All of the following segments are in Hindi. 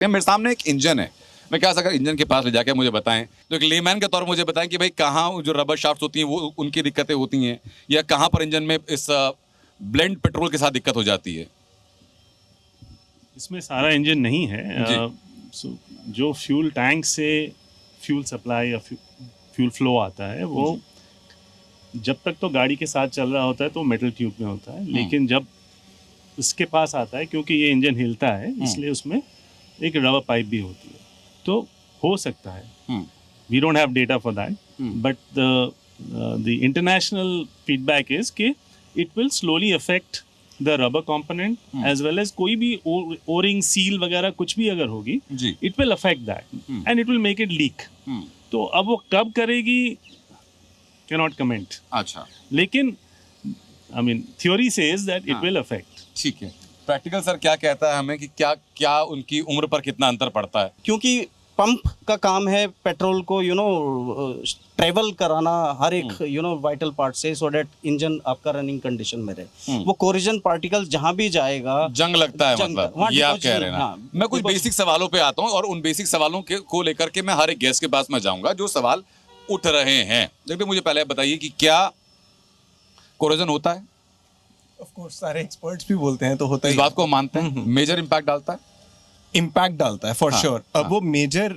मेरे सामने एक इंजन है, मैं क्या अगर इंजन के पास ले जाके मुझे बताएं, तो एक लेमैन के तौर पर मुझे बताएं कि भाई कहाँ जो रबर शाफ्ट होती हैं वो उनकी दिक्कतें होती हैं, या कहाँ पर इंजन में इस ब्लेंड पेट्रोल के साथ दिक्कत हो जाती है। इसमें सारा इंजन नहीं है। जो फ्यूल टैंक से फ्यूल सप्लाई या फ्यूल फ्लो आता है वो जब तक तो गाड़ी के साथ चल रहा होता है तो मेटल ट्यूब में होता है, लेकिन जब उसके पास आता है, क्योंकि ये इंजन हिलता है इसलिए उसमें एक रबर पाइप भी होती है, तो हो सकता है। We don't have data for that, but the international feedback is कि it will slowly affect the rubber component as well as कोई भी ओरिंग सील वगैरह कुछ भी अगर होगी, it will affect that and it will make it leak. तो अब वो कब करेगी कैन नॉट कमेंट। अच्छा, लेकिन I mean theory says that it will affect. ठीक है, प्रैक्टिकल सर क्या कहता है हमें कि क्या क्या उनकी उम्र पर कितना अंतर पड़ता है? क्योंकि पंप का काम है पेट्रोल को ट्रेवल कराना हर एक वाइटल पार्ट से, सो दैट इंजन आपका रनिंग कंडीशन में रहे। वो कोरिजन पार्टिकल जहां भी जाएगा जंग लगता है, मतलब ये आप कह रहे हैं ना। मैं कुछ बेसिक सवालों पे आता हूं और उन बेसिक सवालों को लेकर के मैं हर एक गेस्ट के पास में जाऊंगा जो सवाल उठ रहे हैं। देखिए, मुझे पहले बताइए कि क्या कोरिजन होता है? ऑफ कोर्स सारे एक्सपर्ट्स भी बोलते हैं तो होता है। इस बात को मानते हैं? मेजर इम्पैक्ट डालता है? इम्पैक्ट डालता है फॉर श्योर। अब वो मेजर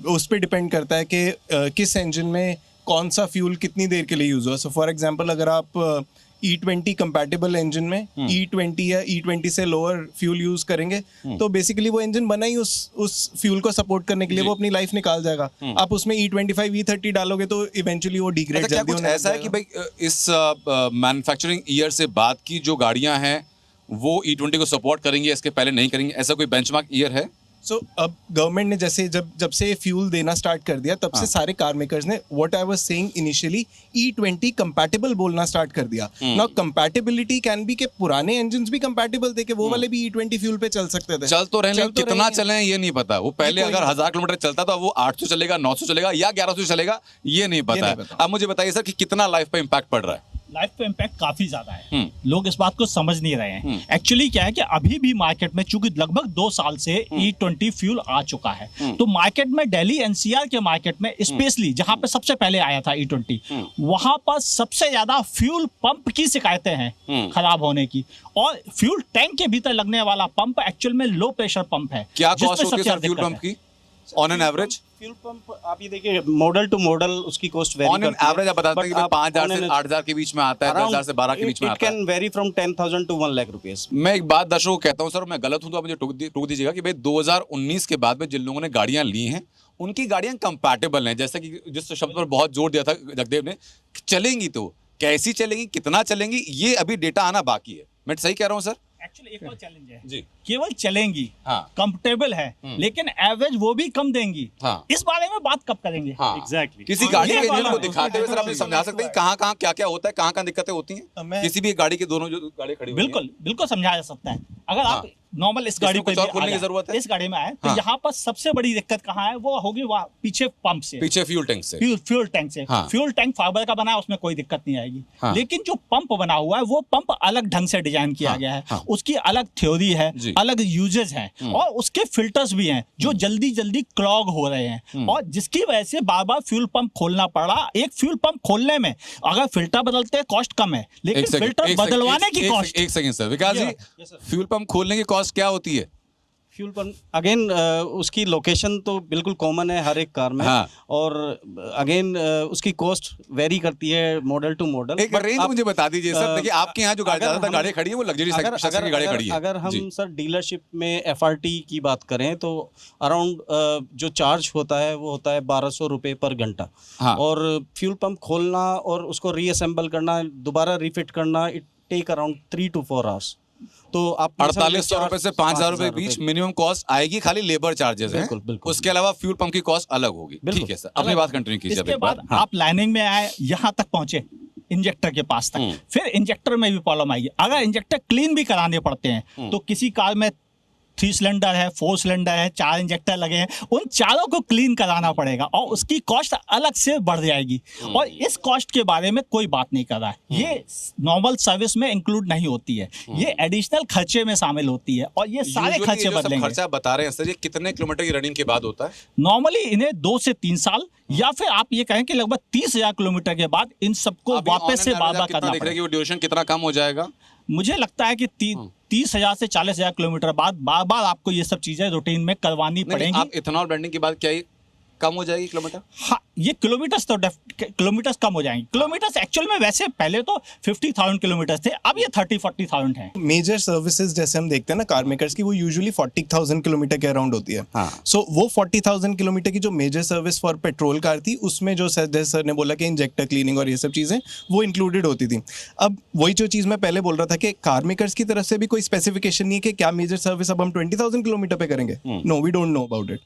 उस पर डिपेंड करता है कि किस इंजन में कौन सा फ्यूल कितनी देर के लिए यूज हुआ। सो फॉर एग्जांपल अगर आप E20 कंपैटिबल इंजन में E20 या E20 से लोअर फ्यूल यूज करेंगे तो बेसिकली वो इंजन बना ही उस फ्यूल को सपोर्ट करने के लिए, वो अपनी लाइफ निकाल जाएगा। आप उसमें E25 E30 डालोगे तो इवेंचुअली वो डिग्रेड जल्दी होने ऐसा है कि भाई इस मैन्युफैक्चरिंग ईयर से बाद की जो गाड़ियां हैं वो E20 को सपोर्ट करेंगी, इसके पहले नहीं करेंगी, ऐसा कोई बेंचमार्क ईयर है? सो अब गवर्नमेंट ने जैसे जब से फ्यूल देना स्टार्ट कर दिया तब से सारे कार मेकर्स ने what I was saying initially E20 compatible बोलना स्टार्ट कर दिया। नाउ कंपैटिबिलिटी कैन बी के पुराने इंजन्स भी कंपैटिबल थे कि वो वाले भी E20 फ्यूल पे चल सकते थे। चल तो रहे, लेकिन कितना चले ये नहीं पता। वो पहले अगर 1000 किलोमीटर चलता था वो 800 चलेगा, 900 चलेगा या 1100 चलेगा, ये नहीं पता। अब मुझे बताइए सर कि कितना लाइफ पे इम्पैक्ट पड़ रहा है? लाइफ पे इम्पैक्ट काफी ज्यादा है। लोग इस बात को समझ नहीं रहे हैं। एक्चुअली क्या है कि अभी भी मार्केट में चूंकि लगभग 2 साल से E20 फ्यूल आ चुका है, तो मार्केट में दिल्ली NCR के मार्केट में स्पेशली जहां पे सबसे पहले आया था E20, वहां पर सबसे ज्यादा फ्यूल पंप की शिकायतें हैं खराब होने की, और फ्यूल टैंक के भीतर लगने वाला पंप एक्चुअल में लो प्रेशर पंप है। क्या कॉस्ट होती है फ्यूल पंप की on an average? Fuel pump आप ये देखिए मॉडल टू मॉडल उसकी कॉस्ट वेरी करती है। ऑन एन एवरेज आप बताते हैं कि 5000 से 8000 के बीच में आता है, 10000 से 12 के बीच में आता है। It can very from 10,000 to 1 lakh rupees. मैं एक बात दर्शकों को कहता हूं, सर मैं गलत हूं तो आप मुझे टोक दीजिएगा कि भाई 2019 के बाद में जिन लोगों ने गाड़ियां ली हैं उनकी गाड़ियां कंपैटिबल हैं। जैसे कि जिस शब्द पर बहुत जोर दिया था जगदेव ने, चलेंगी तो कैसी चलेंगी, कितना चलेंगी, ये अभी डेटा आना बाकी है। मैं सही कह रहा हूं सर? एक्चुअली एक और चैलेंज है जी, केवल चलेंगी, कंफर्टेबल है, लेकिन एवरेज वो भी कम देंगी। इस बारे में बात कब करेंगे? एग्जैक्टली। किसी गाड़ी के इंजन को दिखाते हुए सर आप समझा सकते हैं कहाँ कहाँ क्या क्या होता है, कहाँ कहाँ दिक्कतें होती हैं किसी भी गाड़ी के दोनों जो गाड़ी खड़ी हुई है? बिल्कुल बिल्कुल समझाया जा सकता है। अगर आप नॉर्मल इस गाड़ी पे खोलने की जरूरत है, इस गाड़ी में आए तो यहाँ पर सबसे बड़ी दिक्कत कहाँ है? वो होगी वहाँ पीछे पंप से, पीछे फ्यूल टैंक से। फ्यूल टैंक से फ्यूल टैंक फाइबर का बना है, उसमें कोई दिक्कत नहीं आएगी। लेकिन जो पंप बना हुआ है वो पंप अलग ढंग से डिजाइन किया गया है, उसकी अलग थ्योरी है, अलग यूजेस है, और उसके फिल्टर्स भी हैं जो जल्दी जल्दी क्लॉग हो रहे हैं, और जिसकी वजह से बार बार फ्यूल पंप खोलना पड़ रहा। एक फ्यूल पंप खोलने में अगर फिल्टर बदलते हैं कॉस्ट कम है, लेकिन फिल्टर बदलवाने की कॉस्ट। एक सेकंड सर, विकास जी, फ्यूल पंप खोलने की कॉस्ट क्या होती है? फ्यूल पंप अगेन उसकी लोकेशन तो बिल्कुल कॉमन है हर एक कार में, और अगेन उसकी कॉस्ट वेरी करती है मॉडल टू मॉडल। एक रेंज मुझे बता दीजिए सर। देखिए आपके यहाँ जो ज्यादातर गाड़ियाँ खड़ी है वो लग्जरी सेक्शन की गाड़ियाँ खड़ी है। अगर हम सर डीलरशिप में FRT की बात करें तो अराउंड जो चार्ज होता है वो होता है 1200 रुपये पर घंटा, और फ्यूल पंप खोलना और उसको रीअसेंबल करना, दोबारा रिफिट करना, it take around 3 to 4 hours। तो आप 4800 रुपए से 5000 रुपए बीच मिनिमम कॉस्ट आएगी, खाली लेबर चार्जेस हैं। उसके अलावा फ्यूल पंप की कॉस्ट अलग होगी। ठीक है सर, अपनी बात कंटिन्यू कीजिए। इसके बाद आप लाइनिंग में आए, यहाँ तक पहुंचे इंजेक्टर के पास तक, फिर इंजेक्टर में भी प्रॉब्लम आएगी। अगर इंजेक्टर क्लीन भी कराने पड़ते हैं तो किसी कार में 3 सिलेंडर है, 4 सिलेंडर है, 4 इंजेक्टर लगे हैं, उन चारों को क्लीन कराना पड़ेगा और उसकी कॉस्ट अलग से बढ़ जाएगी। और इस कॉस्ट के बारे में कोई बात नहीं कर रहा है। ये नॉर्मल सर्विस में इंक्लूड नहीं होती है, ये एडिशनल खर्चे में शामिल होती है और ये सारे Usually खर्चे ये जो सब बदलेंगे। खर्चा बता रहे हैं सर, ये कितने किलोमीटर की रनिंग के बाद होता है? नॉर्मली इन्हें 2 से 3 साल या फिर आप ये कहें कि लगभग 30,000 किलोमीटर के बाद इन सबको अभी वापस on से an बार average बार आप कितना करना देख रहे हैं पड़ेगा। कि वो ड्यूरेशन कितना कम हो जाएगा? मुझे लगता है कि 30,000 से 40,000 किलोमीटर बाद बार बार आपको ये सब चीजें रूटीन में करवानी नहीं, पड़ेंगी। आप इथेनॉल ब्लेंडिंग के बाद क्या ये कम हो जाएगी किलोमीटर? हाँ, ये किलोमीटर्स तो किलोमीटर्स कम हो जाएंगे। किलोमीटर्स एक्चुअल में वैसे पहले तो 50,000 किलोमीटर थे, अब ये 30-40,000 है। मेजर सर्विसेज जैसे हम देखते हैं ना कार मेकर्स की, वो यूजुअली 40,000 किलोमीटर के अराउंड होती है। हाँ। सो वो 40,000 किलोमीटर की जो major service for petrol car थी, उसमें जो जैसे सर ने बोला कि इंजेक्टर क्लीनिंग और ये सब चीज़ें वो इंक्लूडेड होती थी। अब वही जो चीज़ मैं पहले बोल रहा था कि कार मेकर्स की तरफ से भी कोई स्पेसिफिकेशन नहीं है कि क्या मेजर सर्विस अब हम 20,000 किलोमीटर पे करेंगे। No, we don't know about it.